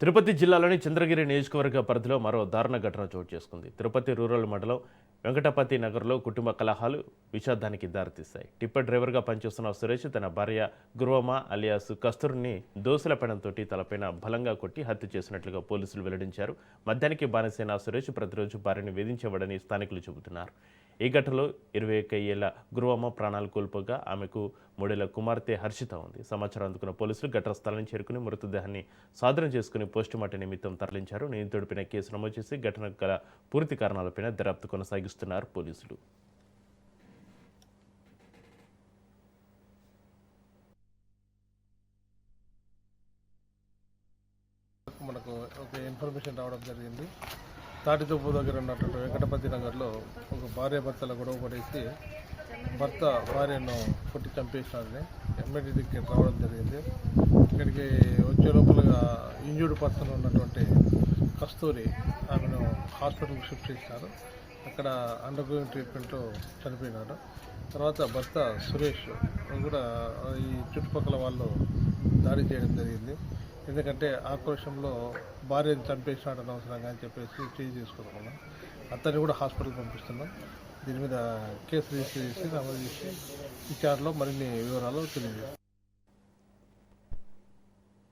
తిరుపతి జిల్లాలోని చంద్రగిరి నియోజకవర్గ పరిధిలో మరో దారుణ ఘటన చోటు చేసుకుంది. తిరుపతి రూరల్ మండలం వెంకటపతి నగర్లో కుటుంబ కలహాలు విషాదానికి దారితీశాయి. టిప్పర్ డ్రైవర్గా పనిచేస్తున్న సురేష్ తన భార్య గురువమ్మ అలియాస్ కస్తూర్ని దోసుల పెనంతో తలపైన బలంగా కొట్టి హత్య చేసినట్లుగా పోలీసులు వెల్లడించారు. మద్యానికి బానిసైన సురేష్ ప్రతిరోజు భార్యను వేధించేవాడని స్థానికులు చెబుతున్నారు. ఈ ఘటనలో 21 ఏళ్ల గురువమ్మ ప్రాణాలు కోల్పోగా ఆమెకు 3 ఏళ్ల కుమార్తె హర్షిత ఉంది. సమాచారం అందుకున్న పోలీసులు ఘటన స్థలాన్ని చేరుకుని మృతదేహాన్ని స్వాధీనం చేసుకుని పోస్టుమార్టం నిమిత్తం తరలించారు. నిందితుడిపైన కేసు నమోదు చేసి ఘటనకు గల పూర్తి కారణాలపైన దర్యాప్తు కొనసాగిస్తున్నారు పోలీసులు. మనకు ఒక ఇన్ఫర్మేషన్ రావడం జరిగింది. తాటితోపు దగ్గర ఉన్నటువంటి వెంకటపతి నగర్లో ఒక భార్యాభర్తల గొడవ పడేసి భర్త భార్యను కొట్టి చంపేసినారని ఎమ్మెల్యేకి రావడం జరిగింది. ఇక్కడికి వచ్చే లోపలగా ఇంజూర్డ్ పర్సన్ ఉన్నటువంటి కస్తూరి ఆమెను హాస్పిటల్కి షిఫ్ట్ చేసినారు. అక్కడ అండర్ గోయింగ్ ట్రీట్మెంట్లో చనిపోయినాడు. తర్వాత భర్త సురేష్ కూడా ఈ చుట్టుపక్కల వాళ్ళు దాడి చేయడం జరిగింది. ఎందుకంటే ఆక్రోషంలో భార్యను చంపేసినాడు అనవసరంగా అని చెప్పేసి చేంజ్ చేసుకున్నాం. అతన్ని కూడా హాస్పిటల్కి పంపిస్తున్నాం. దీని మీద కేసు రిజిస్టర్ చేసి నమోదు చేసి విచారణలో మరిన్ని వివరాలు తెలియజేస్తాం.